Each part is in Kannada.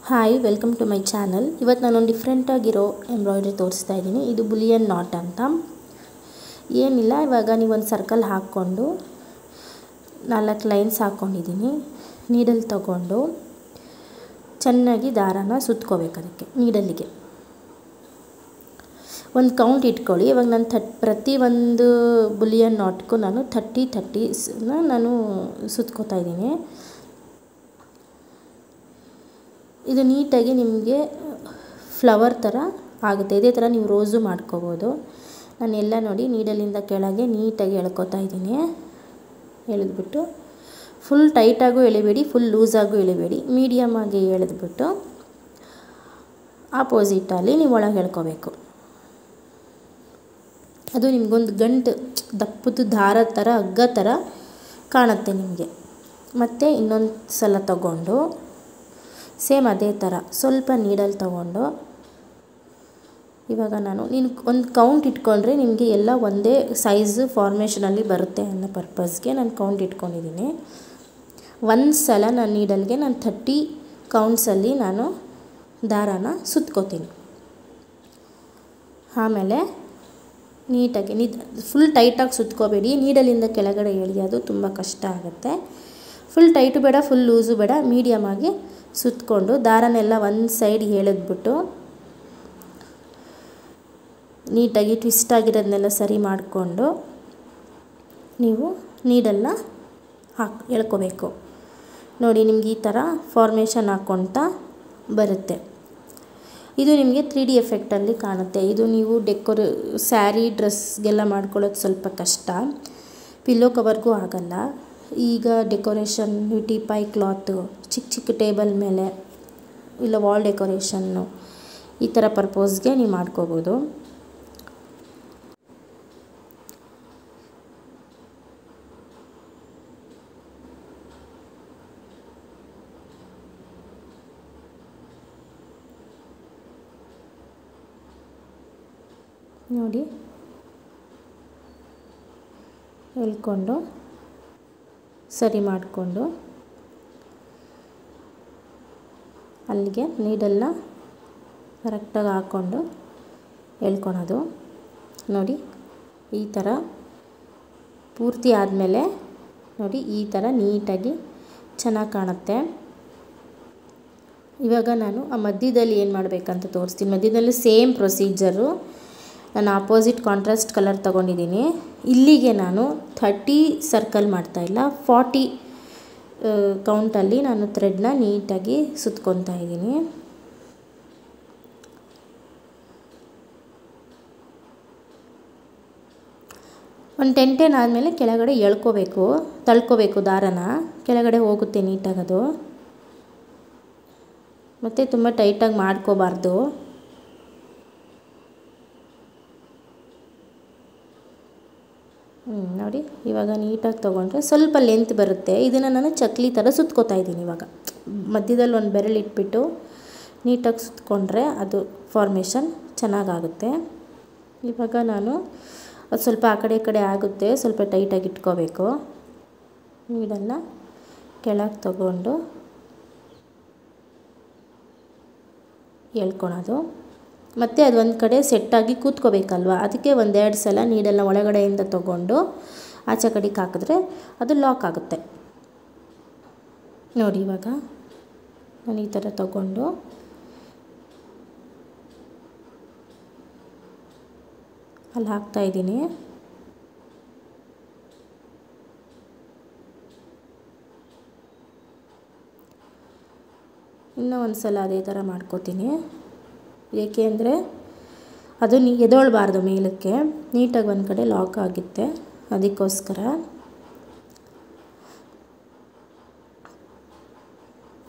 Hi welcome to my channel. ಇವತ್ತು ನಾನೊಂದು ಡಿಫ್ರೆಂಟಾಗಿರೋ ಎಂಬ್ರಾಯ್ಡ್ರಿ ತೋರಿಸ್ತಾ ಇದ್ದೀನಿ. ಇದು ಬುಲಿಯನ್ ನಾಟ್ ಅಂತ. ಏನಿಲ್ಲ, ಇವಾಗ ನೀವೊಂದು ಸರ್ಕಲ್ ಹಾಕ್ಕೊಂಡು 4 ಲೈನ್ಸ್ ಹಾಕ್ಕೊಂಡಿದ್ದೀನಿ. ನೀಡಲ್ ತಗೊಂಡು ಚೆನ್ನಾಗಿ ದಾರಾನ ಸುತ್ಕೋಬೇಕು. ಅದಕ್ಕೆ ನೀಡಲ್ಲಿಗೆ ಒಂದು ಕೌಂಟ್ ಇಟ್ಕೊಳ್ಳಿ. ಇವಾಗ ನಾನು ಪ್ರತಿ ಒಂದು ಬುಲಿಯನ್ ನಾಟ್ಗೂ ನಾನು 30 ನಾನು ಸುತ್ಕೋತಾ ಇದ್ದೀನಿ. ಇದು ನೀಟಾಗಿ ನಿಮಗೆ ಫ್ಲವರ್ ಥರ ಆಗುತ್ತೆ. ಇದೇ ಥರ ನೀವು ರೋಸು ಮಾಡ್ಕೋಬೋದು. ನಾನು ಎಲ್ಲ ನೋಡಿ ನೀಡಲಿಂದ ಕೆಳಗೆ ನೀಟಾಗಿ ಎಳ್ಕೊತಾ ಇದ್ದೀನಿ. ಎಳೆದ್ಬಿಟ್ಟು ಫುಲ್ ಟೈಟಾಗೂ ಎಳಿಬೇಡಿ, ಫುಲ್ ಲೂಸಾಗೂ ಎಳಿಬೇಡಿ, ಮೀಡಿಯಮ್ ಆಗಿ ಎಳೆದ್ಬಿಟ್ಟು ಆಪೋಸಿಟಲ್ಲಿ ನೀವು ಒಳಗೆ ಎಳ್ಕೋಬೇಕು. ಅದು ನಿಮಗೊಂದು ಗಂಟು ದಪ್ಪದ ದಾರ ಥರ, ಹಗ್ಗ ಥರ ಕಾಣುತ್ತೆ ನಿಮಗೆ. ಮತ್ತು ಇನ್ನೊಂದು ಸಲ ತಗೊಂಡು ಸೇಮ್ ಅದೇ ಥರ ಸ್ವಲ್ಪ ನೀಡಲ್ ತಗೊಂಡು ಇವಾಗ ನೀನು ಒಂದು ಕೌಂಟ್ ಇಟ್ಕೊಂಡ್ರೆ ನಿಮಗೆ ಎಲ್ಲ ಒಂದೇ ಸೈಜು ಫಾರ್ಮೇಷನಲ್ಲಿ ಬರುತ್ತೆ ಅನ್ನೋ ಪರ್ಪಸ್ಗೆ ನಾನು ಕೌಂಟ್ ಇಟ್ಕೊಂಡಿದ್ದೀನಿ. ಒಂದು ಸಲ ನಾನು ನೀಡಲ್ಗೆ 30 ಕೌಂಟ್ಸಲ್ಲಿ ನಾನು ದಾರಾನ ಸುತ್ಕೋತೀನಿ. ಆಮೇಲೆ ನೀಟಾಗಿ ಫುಲ್ ಟೈಟಾಗಿ ಸುತ್ಕೋಬೇಡಿ. ನೀಡಲಿಂದ ಕೆಳಗಡೆ ಎಳೆಯೋದು ತುಂಬ ಕಷ್ಟ ಆಗುತ್ತೆ. ಫುಲ್ ಟೈಟು ಬೇಡ, ಫುಲ್ ಲೂಸು ಬೇಡ, ಮೀಡಿಯಮ್ ಆಗಿ ಸುತ್ತಕೊಂಡು ದಾರನೆಲ್ಲ ಒಂದು ಸೈಡ್ ಎಳೆದ್ಬಿಟ್ಟು ನೀಟಾಗಿ ಟ್ವಿಸ್ಟ್ ಆಗಿರೋದನ್ನೆಲ್ಲ ಸರಿ ಮಾಡಿಕೊಂಡು ನೀವು ನೀಡಲ್ನ ಎಳ್ಕೋಬೇಕು. ನೋಡಿ, ನಿಮ್ಗೆ ಈ ಥರ ಫಾರ್ಮೇಷನ್ ಹಾಕ್ಕೊಳ್ತಾ ಬರುತ್ತೆ. ಇದು ನಿಮಗೆ 3D ಎಫೆಕ್ಟಲ್ಲಿ ಕಾಣುತ್ತೆ. ಇದು ನೀವು ಸ್ಯಾರಿ ಡ್ರೆಸ್ಗೆಲ್ಲ ಮಾಡ್ಕೊಳ್ಳೋದು ಸ್ವಲ್ಪ ಕಷ್ಟ, ಪಿಲ್ಲೋ ಕವರ್ಗೂ ಆಗಲ್ಲ. ಈಗ ಡೆಕೋರೇಷನ್, ಟೀಪಾಯ್ ಕ್ಲಾತು, ಚಿಕ್ಕ ಚಿಕ್ಕ ಟೇಬಲ್ ಮೇಲೆ ಇಲ್ಲ ವಾಲ್ ಡೆಕೋರೇಷನ್ನು, ಈ ಥರ ಪರ್ಪೋಸ್ಗೆ ನೀವು ಮಾಡ್ಕೋಬೋದು. ನೋಡಿ, ಎಳ್ಕೊಂಡು ಸರಿ ಮಾಡಿಕೊಂಡು ಅಲ್ಲಿಗೆ ನೀಡಲ್ನ ಕರೆಕ್ಟಾಗಿ ಹಾಕ್ಕೊಂಡು ಎಳ್ಕೊಳೋದು. ನೋಡಿ, ಈ ಥರ ಪೂರ್ತಿ ಆದಮೇಲೆ ನೋಡಿ ಈ ಥರ ನೀಟಾಗಿ ಚೆನ್ನಾಗಿ ಕಾಣುತ್ತೆ. ಇವಾಗ ನಾನು ಆ ಮಧ್ಯದಲ್ಲಿ ಏನು ಮಾಡಬೇಕಂತ ತೋರಿಸ್ತೀನಿ. ಮಧ್ಯದಲ್ಲಿ ಸೇಮ್ ಪ್ರೊಸೀಜರು. ನಾನು ಆಪೋಸಿಟ್ ಕಾಂಟ್ರಾಸ್ಟ್ ಕಲರ್ ತೊಗೊಂಡಿದ್ದೀನಿ. ಇಲ್ಲಿಗೆ ನಾನು 30 ಸರ್ಕಲ್ ಮಾಡ್ತಾಯಿಲ್ಲ, 40 ಕೌಂಟಲ್ಲಿ ನಾನು ಥ್ರೆಡ್ನ ನೀಟಾಗಿ ಸುತ್ಕೊತಾ ಇದ್ದೀನಿ. ಒಂದು 10 ಆದಮೇಲೆ ಕೆಳಗಡೆ ಎಳ್ಕೋಬೇಕು, ತಳ್ಕೋಬೇಕು. ದಾರನ ಕೆಳಗಡೆ ಹೋಗುತ್ತೆ ನೀಟಾಗದು. ಮತ್ತು ತುಂಬ ಟೈಟಾಗಿ ಮಾಡ್ಕೋಬಾರ್ದು. ನೋಡಿ, ಇವಾಗ ನೀಟಾಗಿ ತೊಗೊಂಡ್ರೆ ಸ್ವಲ್ಪ ಲೆಂತ್ ಬರುತ್ತೆ. ಇದನ್ನು ನಾನು ಚಕ್ಲಿ ಥರ ಸುತ್ಕೋತಾ ಇದ್ದೀನಿ. ಇವಾಗ ಮಧ್ಯದಲ್ಲಿ ಒಂದು ಬೆರಳು ಇಟ್ಬಿಟ್ಟು ನೀಟಾಗಿ ಸುತ್ಕೊಂಡ್ರೆ ಅದು ಫಾರ್ಮೇಷನ್ ಚೆನ್ನಾಗಾಗುತ್ತೆ. ಇವಾಗ ನಾನು ಅದು ಸ್ವಲ್ಪ ಆ ಕಡೆ ಈ ಕಡೆ ಆಗುತ್ತೆ, ಸ್ವಲ್ಪ ಟೈಟಾಗಿ ಇಟ್ಕೋಬೇಕು. ನೀಡನ್ನು ಕೆಳಗೆ ತಗೊಂಡು ಎಳ್ಕೊಳೋದು. ಮತ್ತು ಅದು ಒಂದು ಕಡೆ ಸೆಟ್ಟಾಗಿ ಕೂತ್ಕೋಬೇಕಲ್ವ, ಅದಕ್ಕೆ 1-2 ಸಲ ನೀಡಲ್ನ ಒಳಗಡೆಯಿಂದ ತೊಗೊಂಡು ಆಚೆ ಕಡೆಗೆ ಹಾಕಿದ್ರೆ ಅದು ಲಾಕ್ ಆಗುತ್ತೆ. ನೋಡಿ, ಇವಾಗ ನಾನು ಈ ಥರ ತಗೊಂಡು ಅಲ್ಲಿ ಹಾಕ್ತಾಯಿದ್ದೀನಿ. ಇನ್ನೂ ಒಂದು ಸಲ ಅದೇ ಥರ ಮಾಡ್ಕೋತೀನಿ. ಏಕೆ ಅಂದರೆ ಅದು ಎದೊಳ್ಬಾರ್ದು ಮೇಲಕ್ಕೆ, ನೀಟಾಗಿ ಒಂದು ಕಡೆ ಲಾಕ್ ಆಗುತ್ತೆ, ಅದಕ್ಕೋಸ್ಕರ.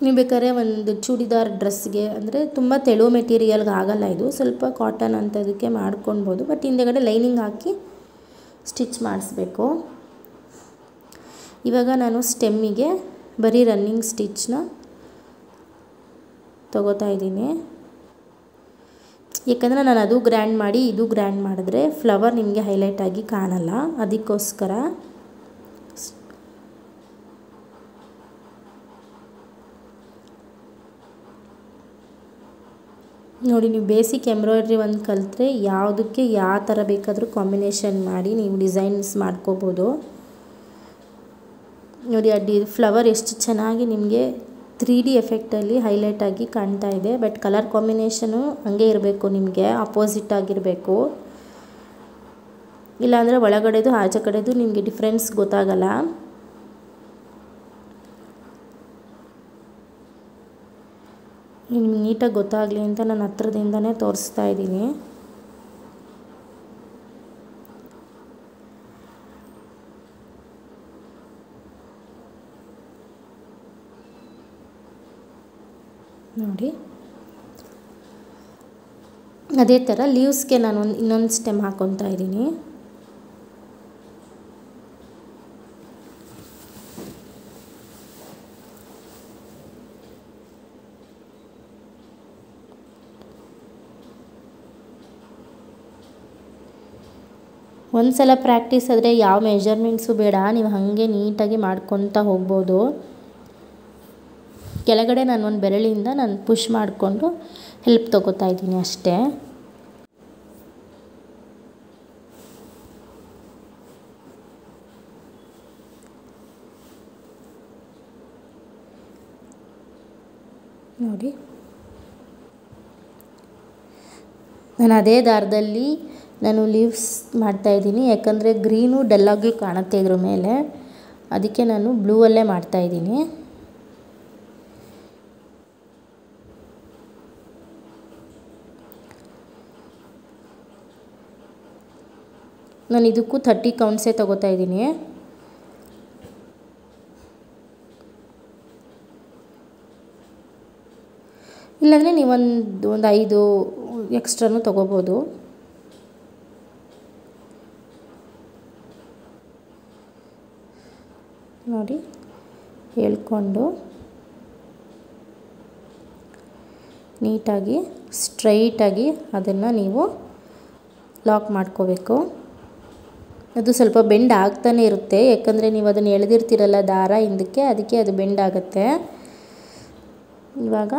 ನೀವು ಬೇಕಾದ್ರೆ ಒಂದು ಚೂಡಿದಾರ್ ಡ್ರೆಸ್ಗೆ, ಅಂದರೆ ತುಂಬ ತೆಳು ಮೆಟೀರಿಯಲ್ಗೆ ಆಗಲ್ಲ, ಇದು ಸ್ವಲ್ಪ ಕಾಟನ್ ಅಂಥದಕ್ಕೆ ಮಾಡ್ಕೊಳ್ಬೋದು. ಬಟ್ ಹಿಂದೆಗಡೆ ಲೈನಿಂಗ್ ಹಾಕಿ ಸ್ಟಿಚ್ ಮಾಡಿಸ್ಬೇಕು. ಇವಾಗ ನಾನು ಸ್ಟೆಮ್ಮಿಗೆ ಬರೀ ರನ್ನಿಂಗ್ ಸ್ಟಿಚ್ನ ತಗೋತಾ ಇದ್ದೀನಿ. ಯಾಕಂದರೆ ನಾನು ಅದು ಗ್ರ್ಯಾಂಡ್ ಮಾಡಿ ಇದು ಗ್ರ್ಯಾಂಡ್ ಮಾಡಿದ್ರೆ ಫ್ಲವರ್ ನಿಮಗೆ ಹೈಲೈಟಾಗಿ ಕಾಣಲ್ಲ, ಅದಕ್ಕೋಸ್ಕರ. ನೋಡಿ, ನೀವು ಬೇಸಿಕ್ ಎಂಬ್ರಾಯ್ಡ್ರಿ ಒಂದು ಕಲಿತ್ರೆ ಯಾವುದಕ್ಕೆ ಯಾವ ಥರ ಬೇಕಾದರೂ ಕಾಂಬಿನೇಷನ್ ಮಾಡಿ ನೀವು ಡಿಸೈನ್ಸ್ ಮಾಡ್ಕೋಬೋದು. ನೋಡಿ, ಫ್ಲವರ್ ಎಷ್ಟು ಚೆನ್ನಾಗಿ ನಿಮಗೆ 3D ಎಫೆಕ್ಟಲ್ಲಿ ಹೈಲೈಟ್ ಆಗಿ ಕಾಣ್ತಾ ಇದೆ. ಬಟ್ ಕಲರ್ ಕಾಂಬಿನೇಷನು ಹಂಗೆ ಇರಬೇಕು, ನಿಮಗೆ ಅಪೋಸಿಟ್ ಆಗಿರಬೇಕು. ಇಲ್ಲಾಂದರೆ ಒಳಗಡೆದು ಆಚೆ ಕಡೆದು ನಿಮಗೆ ಡಿಫ್ರೆನ್ಸ್ ಗೊತ್ತಾಗಲ್ಲ. ನಿಮ್ಗೆ ನೀಟಾಗಿ ಗೊತ್ತಾಗಲಿ ಅಂತ ನಾನು ಹತ್ರದಿಂದನೇ ತೋರಿಸ್ತಾ ಇದ್ದೀನಿ. ನೋಡಿ, ಅದೇ ಥರ ಲೀವ್ಸ್ಗೆ ನಾನು ಇನ್ನೊಂದು ಸ್ಟೆಮ್ ಹಾಕ್ಕೊತಾ ಇದ್ದೀನಿ. ಒಂದು ಸಲ ಪ್ರಾಕ್ಟೀಸ್ ಆದರೆ ಯಾವ ಮೆಜರ್ಮೆಂಟ್ಸು ಬೇಡ, ನೀವು ಹಾಗೆ ನೀಟಾಗಿ ಮಾಡ್ಕೊತಾ ಹೋಗ್ಬೋದು. ಕೆಳಗಡೆ ನಾನು ಒಂದು ಬೆರಳಿಂದ ನಾನು ಪುಷ್ ಮಾಡಿಕೊಂಡು ಹೆಲ್ಪ್ ತೊಗೋತಾ ಇದ್ದೀನಿ ಅಷ್ಟೇ. ನೋಡಿ, ನಾನು ಅದೇ ದಾರದಲ್ಲಿ ನಾನು ಲೀವ್ಸ್ ಮಾಡ್ತಾಯಿದ್ದೀನಿ. ಯಾಕಂದರೆ ಗ್ರೀನು ಡಲ್ಲಾಗಿ ಕಾಣುತ್ತೆ ಇದ್ರ ಮೇಲೆ, ಅದಕ್ಕೆ ನಾನು ಬ್ಲೂವಲ್ಲೇ ಮಾಡ್ತಾಯಿದ್ದೀನಿ. ನಾನು ಇದಕ್ಕೂ 30 ಕೌಂಟ್ಸೇ ತೊಗೋತಾ ಇದ್ದೀನಿ. ಇಲ್ಲಾಂದರೆ ನೀವು ಒಂದು 5 ಎಕ್ಸ್ಟ್ರಾನು ತೊಗೋಬೋದು. ನೋಡಿ, ಹೇಳ್ಕೊಂಡು ನೀಟಾಗಿ ಸ್ಟ್ರೈಟಾಗಿ ಅದನ್ನು ನೀವು ಲಾಕ್ ಮಾಡ್ಕೋಬೇಕು. ಅದು ಸ್ವಲ್ಪ ಬೆಂಡ್ ಆಗ್ತಾನೆ ಇರುತ್ತೆ, ಯಾಕಂದರೆ ನೀವು ಅದನ್ನು ಎಳೆದಿರ್ತೀರಲ್ಲ ದಾರ ಹಿಂದಕ್ಕೆ, ಅದಕ್ಕೆ ಅದು ಬೆಂಡ್ ಆಗುತ್ತೆ. ಇವಾಗ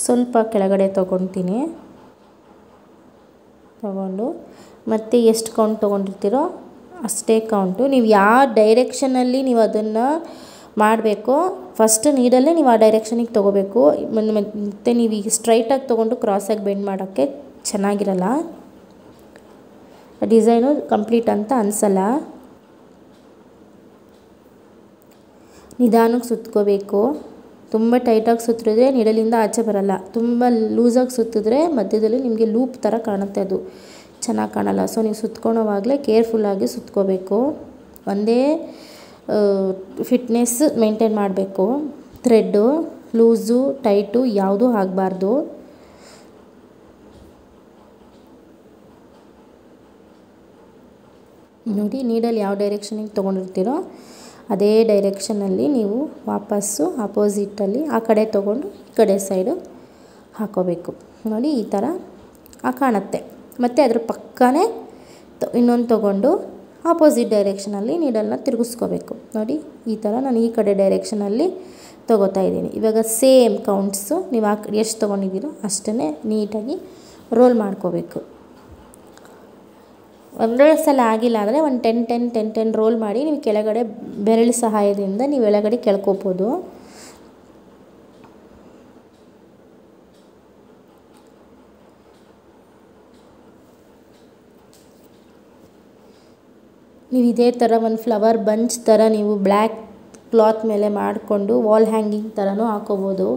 ಸ್ವಲ್ಪ ಕೆಳಗಡೆ ತೊಗೊತೀನಿ. ತಗೊಂಡು ಮತ್ತೆ ಎಷ್ಟು ಕೌಂಟ್ ತೊಗೊಂಡಿರ್ತೀರೋ ಅಷ್ಟೇ ಕೌಂಟು. ನೀವು ಯಾವ ಡೈರೆಕ್ಷನಲ್ಲಿ ನೀವು ಅದನ್ನು ಮಾಡಬೇಕೋ ಫಸ್ಟ್ ನೀಡಲ್ಲೇ ನೀವು ಆ ಡೈರೆಕ್ಷನಿಗೆ ತೊಗೋಬೇಕು. ಮತ್ತು ನೀವು ಈಗ ಸ್ಟ್ರೈಟಾಗಿ ತೊಗೊಂಡು ಕ್ರಾಸಾಗಿ ಬೆಂಡ್ ಮಾಡೋಕ್ಕೆ ಚೆನ್ನಾಗಿರಲ್ಲ, ಡಿಸೈನು ಕಂಪ್ಲೀಟ್ ಅಂತ ಅನಿಸಲ್ಲ. ನಿಧಾನಕ್ಕೆ ಸುತ್ಕೋಬೇಕು. ತುಂಬ ಟೈಟಾಗಿ ಸುತ್ತಿದ್ರೆ ನೀಡಲಿಂದ ಆಚೆ ಬರಲ್ಲ. ತುಂಬ ಲೂಸಾಗಿ ಸುತ್ತಿದ್ರೆ ಮಧ್ಯದಲ್ಲಿ ನಿಮಗೆ ಲೂಪ್ ಥರ ಕಾಣುತ್ತೆ, ಅದು ಚೆನ್ನಾಗಿ ಕಾಣಲ್ಲ. ಸೊ ನೀವು ಸುತ್ಕೊಳೋವಾಗಲೇ ಕೇರ್ಫುಲ್ಲಾಗಿ ಸುತ್ಕೋಬೇಕು. ಒಂದೇ ಫಿಟ್ನೆಸ್ ಮೇಂಟೈನ್ ಮಾಡಬೇಕು. ಥ್ರೆಡ್ಡು ಲೂಸು ಟೈಟು ಯಾವುದೂ ಆಗಬಾರ್ದು. ನೋಡಿ, ನೀಡಲ್ಲಿ ಯಾವ ಡೈರೆಕ್ಷನಿಗೆ ತೊಗೊಂಡಿರ್ತೀರೋ ಅದೇ ಡೈರೆಕ್ಷನಲ್ಲಿ ನೀವು ವಾಪಸ್ಸು ಅಪೋಸಿಟಲ್ಲಿ ಆ ಕಡೆ ತೊಗೊಂಡು ಈ ಕಡೆ ಸೈಡು ಹಾಕೋಬೇಕು. ನೋಡಿ, ಈ ಥರ ಕಾಣುತ್ತೆ. ಮತ್ತು ಅದ್ರ ಪಕ್ಕನೇ ಇನ್ನೊಂದು ತೊಗೊಂಡು ಆಪೋಸಿಟ್ ಡೈರೆಕ್ಷನಲ್ಲಿ ನೀಡಲ್ನ ತಿರುಗಿಸ್ಕೋಬೇಕು. ನೋಡಿ, ಈ ಥರ ನಾನು ಈ ಕಡೆ ಡೈರೆಕ್ಷನಲ್ಲಿ ತೊಗೋತಾ ಇದ್ದೀನಿ. ಇವಾಗ ಸೇಮ್ ಕೌಂಟ್ಸು ನೀವು ಎಷ್ಟು ತೊಗೊಂಡಿದ್ದೀರೋ ಅಷ್ಟೇ ನೀಟಾಗಿ ರೋಲ್ ಮಾಡ್ಕೋಬೇಕು. ಒಂದೇ ಸಲ ಆಗಿಲ್ಲ ಅಂದರೆ ಒಂದು 10 ರೋಲ್ ಮಾಡಿ ನೀವು ಕೆಳಗಡೆ ಬೆರಳು ಸಹಾಯದಿಂದ ನೀವು ಕೆಳಗಡೆ ಕೆಳ್ಕೋಬೋದು. ನೀವು ಇದೇ ಥರ ಒಂದು ಫ್ಲವರ್ ಬಂಚ್ ಥರ ನೀವು ಬ್ಲ್ಯಾಕ್ ಕ್ಲಾತ್ ಮೇಲೆ ಮಾಡಿಕೊಂಡು ವಾಲ್ ಹ್ಯಾಂಗಿಂಗ್ ಥರನೂ ಹಾಕೋಬೋದು.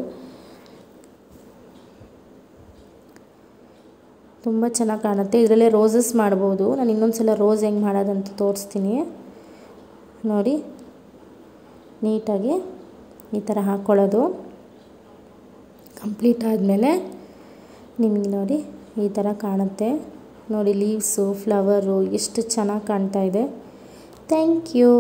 ತುಂಬ ಚೆನ್ನಾಗಿ ಕಾಣುತ್ತೆ. ಇದರಲ್ಲೇ ರೋಸಸ್ ಮಾಡ್ಬೋದು. ನಾನು ಇನ್ನೊಂದು ಸಲ ರೋಸ್ ಹೆಂಗೆ ಮಾಡೋದಂತ ತೋರಿಸ್ತೀನಿ. ನೋಡಿ, ನೀಟಾಗಿ ಈ ಥರ ಹಾಕ್ಕೊಳ್ಳೋದು. ಕಂಪ್ಲೀಟ್ ಆದಮೇಲೆ ನಿಮಗೆ ನೋಡಿ ಈ ಥರ ಕಾಣುತ್ತೆ. ನೋಡಿ, ಲೀವ್ಸು ಫ್ಲವರು ಎಷ್ಟು ಚೆನ್ನಾಗಿ ಕಾಣ್ತಾ ಇದೆ. Thank you.